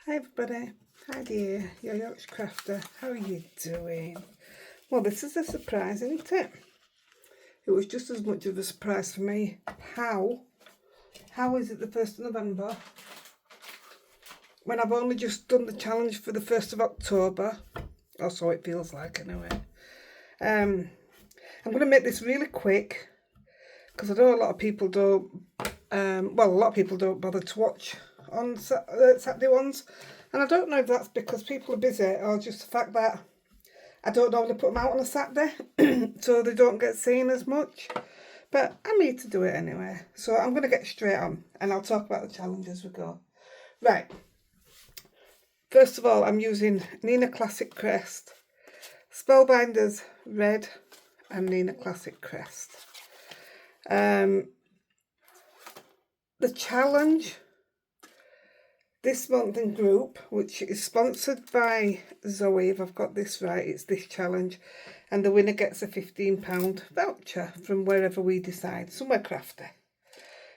Hi everybody, Heidi-The, your Yorkshire crafter. How are you doing? Well, this is a surprise, isn't it? It was just as much of a surprise for me. How is it the 1st of November when I've only just done the challenge for the 1st of October? Or so it feels like anyway. I'm going to make this really quick because I know a lot of people don't, a lot of people don't bother to watch on Saturday ones, and I don't know if that's because people are busy or just the fact that I don't normally put them out on a Saturday so they don't get seen as much, but I'm here to do it anyway. So I'm going to get straight on and I'll talk about the challenge as we go. Right, first of all, I'm using Nina Classic Crest, Spellbinders Red and Nina Classic Crest. The challenge this month in group, which is sponsored by Zoe, if I've got this right, it's this challenge, and the winner gets a £15 voucher from wherever we decide, somewhere crafty.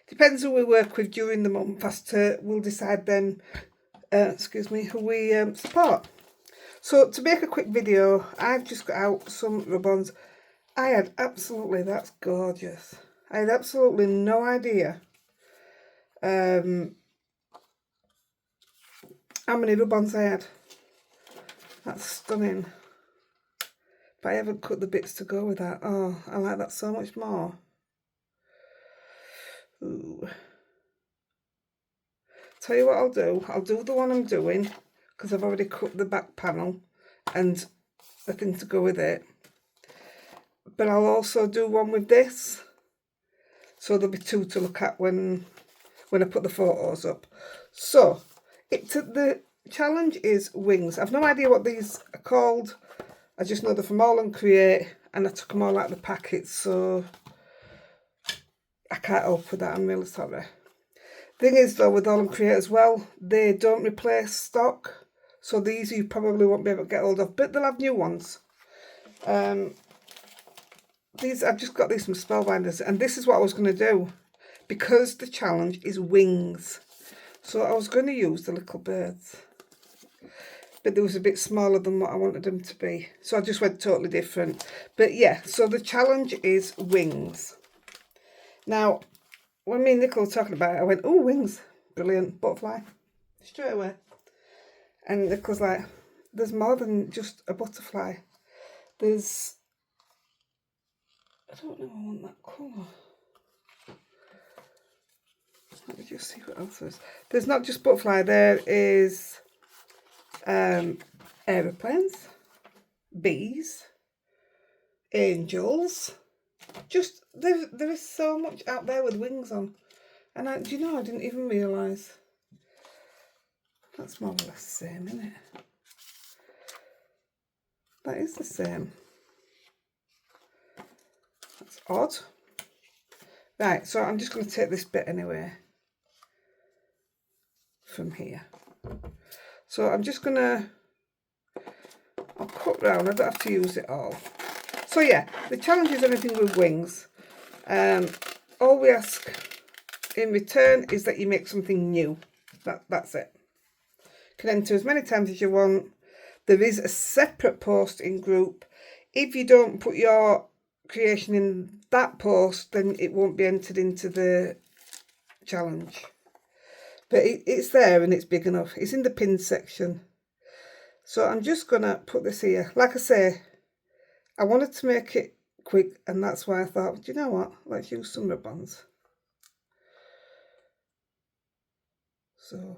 Depends who we work with during the month as to we'll decide then, who we support. So to make a quick video, I've just got out some rub-ons. That's gorgeous. I had absolutely no idea how many rub-ons I had. That's stunning. But I haven't cut the bits to go with that. Oh, I like that so much more. Ooh. Tell you what I'll do. I'll do the one I'm doing because I've already cut the back panel and the thing to go with it. But I'll also do one with this. So there'll be two to look at when I put the photos up. So the challenge is wings. I've no idea what these are called. I just know they're from All and Create, and I took them all out of the packet, so I can't help with that. I'm really sorry. Thing is though, with All and Create as well, they don't replace stock, so these you probably won't be able to get hold of, but they'll have new ones. These I've just got these from Spellbinders, and this is what I was going to do because the challenge is wings. So I was going to use the little birds, but they was a bit smaller than what I wanted them to be. So I just went totally different. But yeah, so the challenge is wings. Now, when me and Nicole were talking about it, I went, oh, wings, brilliant, butterfly, straight away. And Nicole's like, there's more than just a butterfly. There's, I don't know, I want that colour. Let me just see what else there is. There's not just butterfly, there is aeroplanes, bees, angels. Just, there is so much out there with wings on. And do you know, I didn't even realise. That's more or less the same, isn't it? That is the same. That's odd. Right, so I'm just going to take this bit anyway from here. So I'm just going to, I'll cut round, I don't have to use it all. So yeah, the challenge is anything with wings. All we ask in return is that you make something new. That's it. You can enter as many times as you want. There is a separate post in group. If you don't put your creation in that post, then it won't be entered into the challenge. But it's there and it's big enough. It's in the pin section. So I'm just going to put this here. Like I say, I wanted to make it quick, and that's why I thought, do you know what? Let's use some rub-ons. So,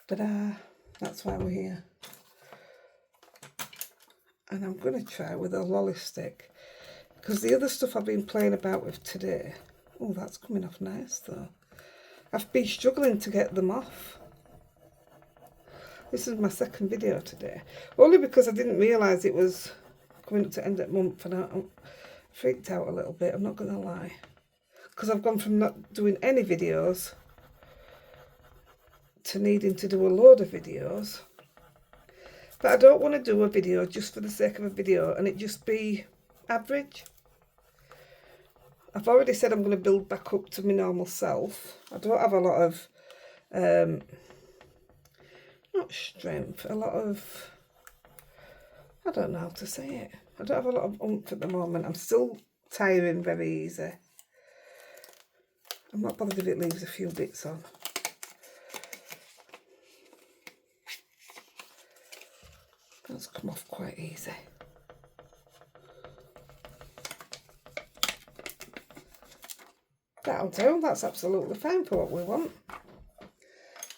ta-da! That's why we're here. And I'm going to try with a lolly stick, because the other stuff I've been playing about with today, oh, that's coming off nice though. I've been struggling to get them off. This is my second video today, only because I didn't realise it was coming up to end of month, and I'm freaked out a little bit, I'm not going to lie, because I've gone from not doing any videos to needing to do a load of videos. But I don't want to do a video just for the sake of a video and it just be average. I've already said I'm going to build back up to my normal self. I don't have a lot of not not strength, a lot of, I don't know how to say it. I don't have a lot of oomph at the moment. I'm still tiring very easy. I'm not bothered if it leaves a few bits on. That's come off quite easy. That'll do. That's absolutely fine for what we want.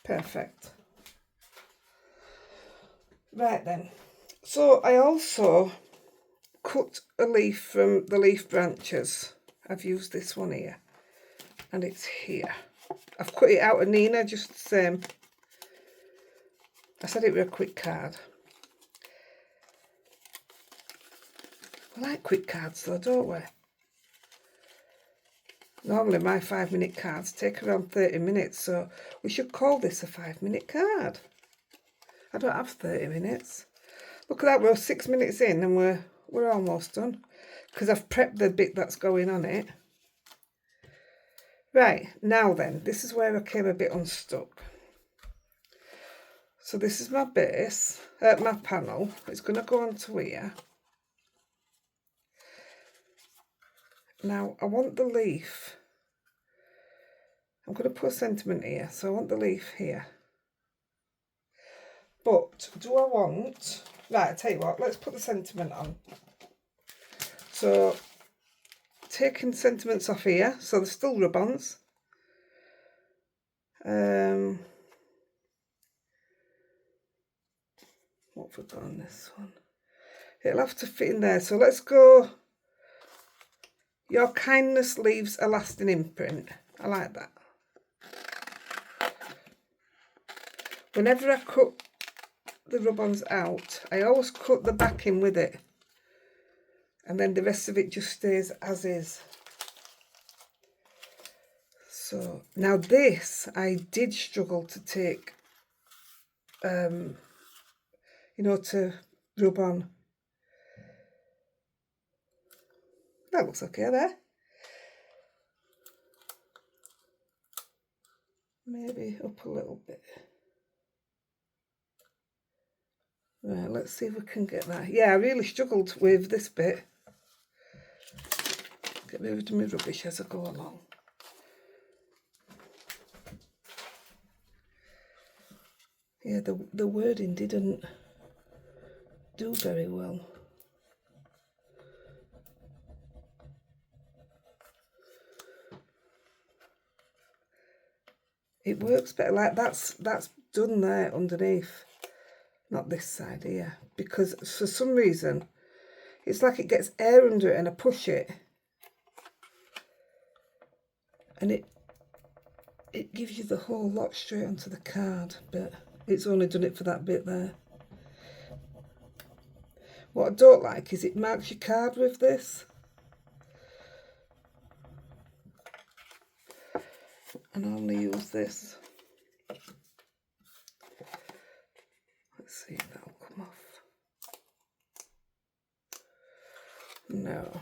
Perfect. Right then. So I also cut a leaf from the leaf branches. I've used this one here. And it's here. I've cut it out of Nina just the same. I said it was a quick card. I like quick cards though, don't we? Normally my 5-minute cards take around 30 minutes, so we should call this a 5-minute card. I don't have 30 minutes. Look at that, we're 6 minutes in and we're almost done. Because I've prepped the bit that's going on it. Right, now then, this is where I came a bit unstuck. So this is my base, my panel. It's going to go onto here. Now, I want the leaf. I'm going to put a sentiment here, so I want the leaf here. But do I want... Right, I'll tell you what, let's put the sentiment on. So, taking sentiments off here, so there's still rub-ons. What have we got on this one? It'll have to fit in there, so let's go... Your kindness leaves a lasting imprint. I like that. Whenever I cut the rub-ons out, I always cut the backing with it. And then the rest of it just stays as is. So, now this, I did struggle to take, you know, to rub on. That looks okay there. Maybe up a little bit. Right, let's see if we can get that. Yeah, I really struggled with this bit. Get rid of my rubbish as I go along. Yeah, the wording didn't do very well. It works better like that's done there underneath, not this side here, because for some reason it's like it gets air under it and I push it and it gives you the whole lot straight onto the card, but it's only done it for that bit there. What I don't like is it marks your card with this. And I only use this. Let's see if that'll come off. No.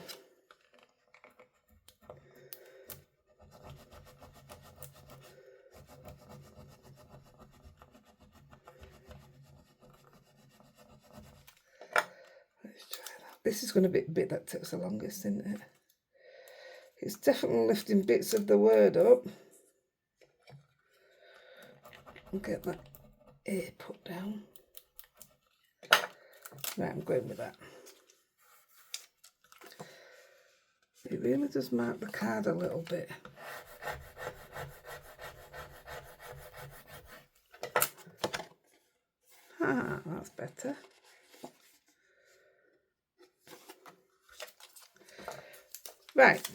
Let's try that. This is going to be the bit that takes the longest, isn't it? It's definitely lifting bits of the word up. I'll get that A put down. Right, I'm going with that. It really does mark the card a little bit. Ah, that's better. Right.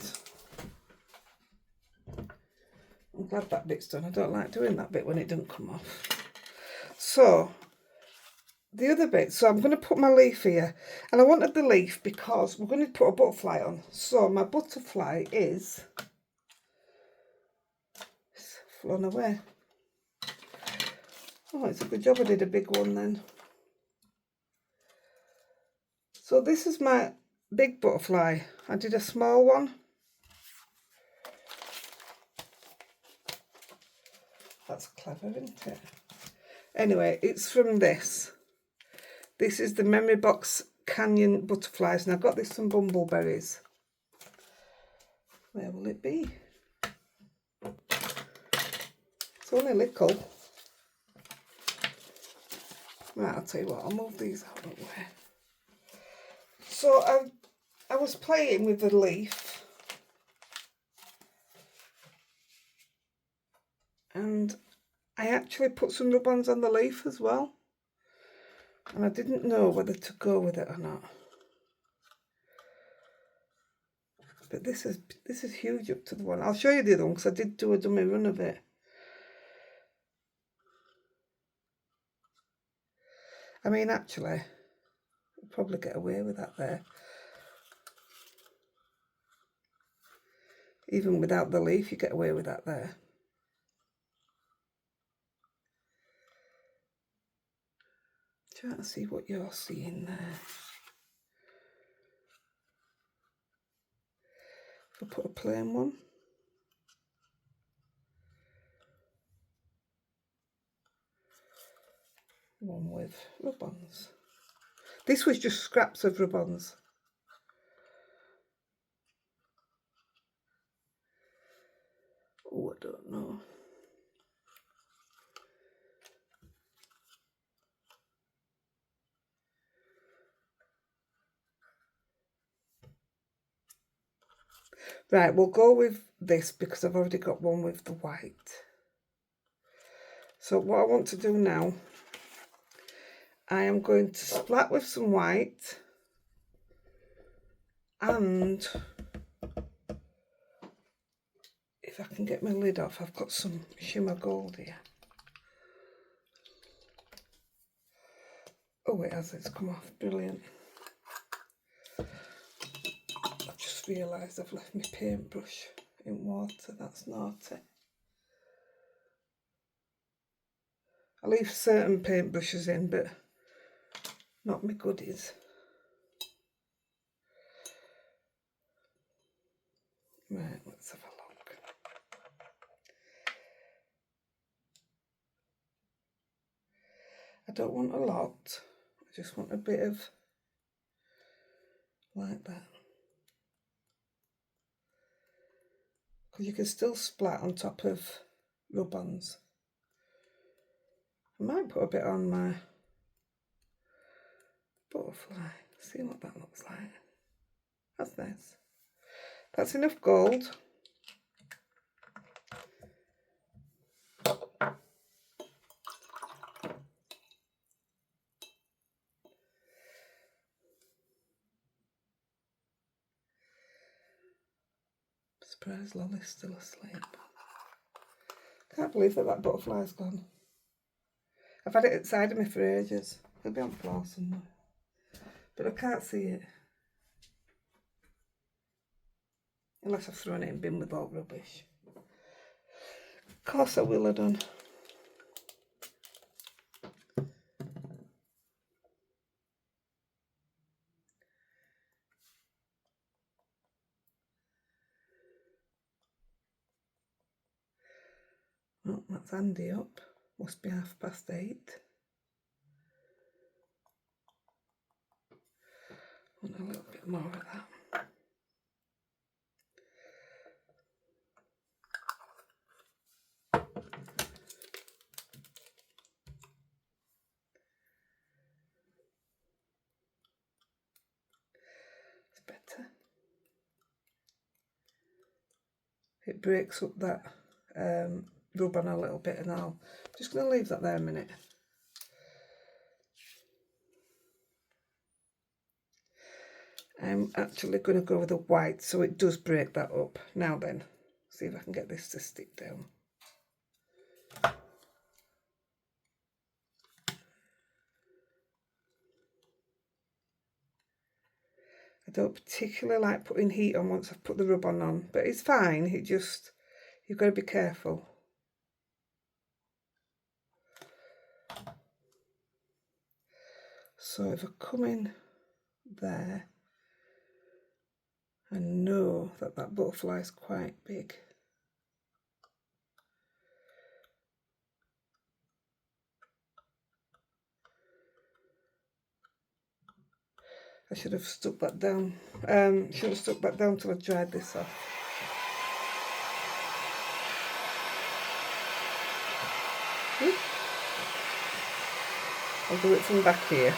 I'm glad that bit's done. I don't like doing that bit when it doesn't come off. So, the other bit, so I'm going to put my leaf here. And I wanted the leaf because we're going to put a butterfly on. So, my butterfly is... It's flown away. Oh, it's a good job I did a big one then. So, this is my big butterfly. I did a small one. That's clever, isn't it? Anyway, it's from this. This is the Memory Box Canyon Butterflies, and I got this from Bumbleberries. Where will it be? It's only little. Right, I'll tell you what, I'll move these out of the way. So I was playing with the leaf, and I actually put some rub-ons on the leaf as well, and I didn't know whether to go with it or not. But this is huge up to the one. I'll show you the other one because I did do a dummy run of it. I mean, actually, I'll probably get away with that there. Even without the leaf, you get away with that there. Trying to see what you're seeing there. If I put a plain one. One with rub-ons. This was just scraps of rub-ons. Oh, I don't know. Right, we'll go with this because I've already got one with the white. So what I want to do now, I am going to splat with some white, and if I can get my lid off, I've got some shimmer gold here. Oh, it has, it's come off, brilliant. I've just realised I've left my paintbrush in water, that's naughty. I leave certain paintbrushes in, but not my goodies. Right, let's have a look. I don't want a lot, I just want a bit of like that. Because you can still splat on top of rub-ons. I might put a bit on my butterfly, see what that looks like. That's nice. That's enough gold. Surprised Lolly's still asleep. Can't believe that butterfly's gone. I've had it outside of me for ages. It'll be on the floor somewhere. But I can't see it. Unless I've thrown it in bin with all rubbish. Of course I will have done. Oh, that's Andy up. Must be 8:30. Want a little bit more of that. It's better. It breaks up that rub-on a little bit, and I'm just going to leave that there a minute. I'm actually going to go with a white so it does break that up. Now then, see if I can get this to stick down. I don't particularly like putting heat on once I've put the rub-on on, but it's fine, it just, you've got to be careful. So if I come in there, I know that that butterfly is quite big. I should have stuck that down. Should have stuck that down till I dried this off. I'll do it from back here.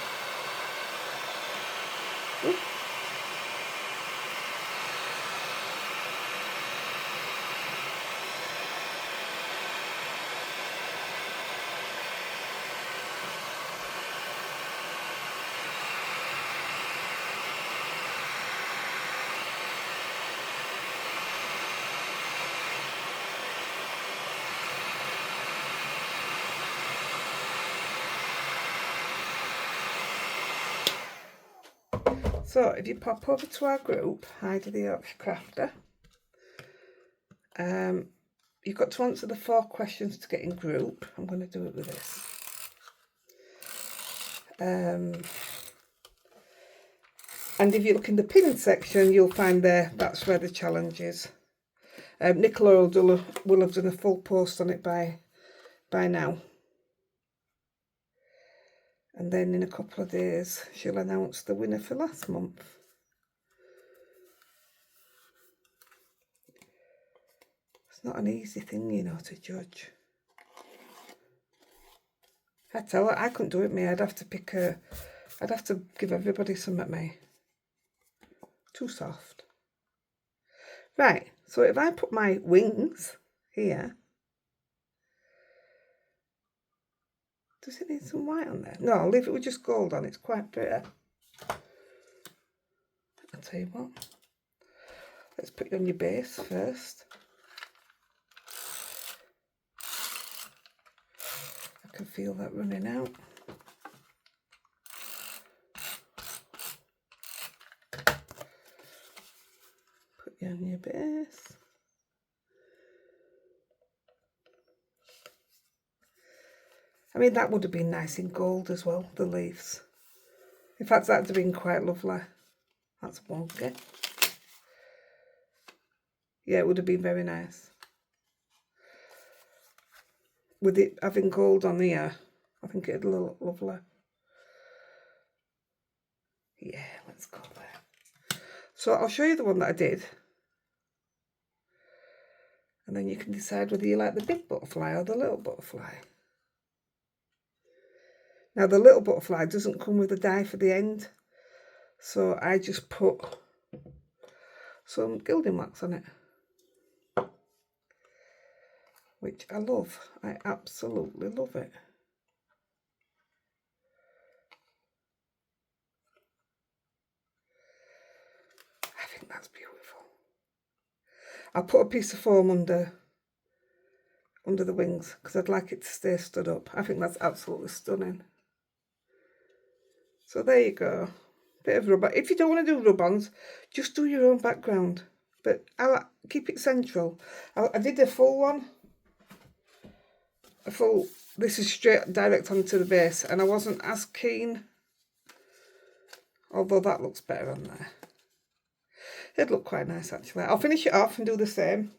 So if you pop over to our group, Heidi-The Yorkshire Crafter, you've got to answer the 4 questions to get in group. I'm going to do it with this. And if you look in the pinned section, you'll find that's where the challenge is. Nicola will have done a full post on it by now. And then in a couple of days, she'll announce the winner for last month. It's not an easy thing, you know, to judge. I tell her, I couldn't do it, me. I'd have to I'd have to give everybody some at me. Too soft. Right, so if I put my wings here, does it need some white on there? No, I'll leave it with just gold on. It's quite pretty. I'll tell you what. Let's put you on your base first. I can feel that running out. Put you on your base. I mean, that would have been nice in gold as well, the leaves. In fact, that would have been quite lovely. That's wonky. Yeah, it would have been very nice. With it having gold on here, I think it'd look lovely. Yeah, let's go there. So I'll show you the one that I did. And then you can decide whether you like the big butterfly or the little butterfly. Now the little butterfly doesn't come with a die for the end, so I just put some gilding wax on it, which I love. I absolutely love it. I think that's beautiful. I'll put a piece of foam under the wings because I'd like it to stay stood up. I think that's absolutely stunning. So there you go, bit of rubber. If you don't want to do rub-ons, just do your own background, but I'll keep it central. I did a full one, this is straight direct onto the base, and I wasn't as keen, although that looks better on there. It'd look quite nice actually. I'll finish it off and do the same,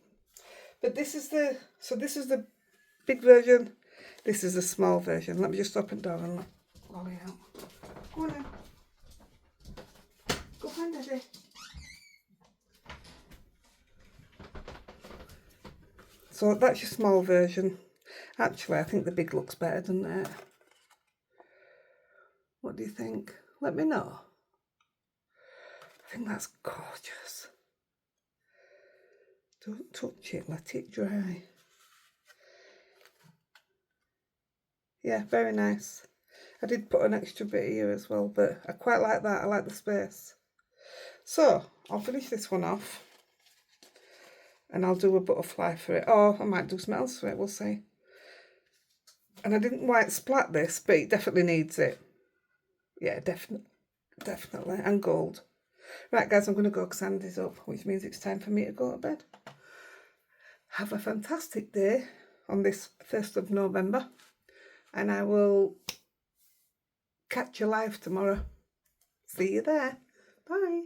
but this is the big version, this is the small version. Let me just open it down and let Lolly out. Go on then. Go find Daddy. So that's your small version. Actually, I think the big looks better, doesn't it? What do you think? Let me know. I think that's gorgeous. Don't touch it, let it dry. Yeah, very nice. I did put an extra bit here as well, but I quite like that. I like the space. So I'll finish this one off and I'll do a butterfly for it. Or I might do something else for it, we'll see. And I didn't white splat this, but it definitely needs it. Yeah, definitely. And gold. Right, guys, I'm going to go because Andy's up, which means it's time for me to go to bed. Have a fantastic day on this 1st of November. And I will catch you live tomorrow. See you there. Bye.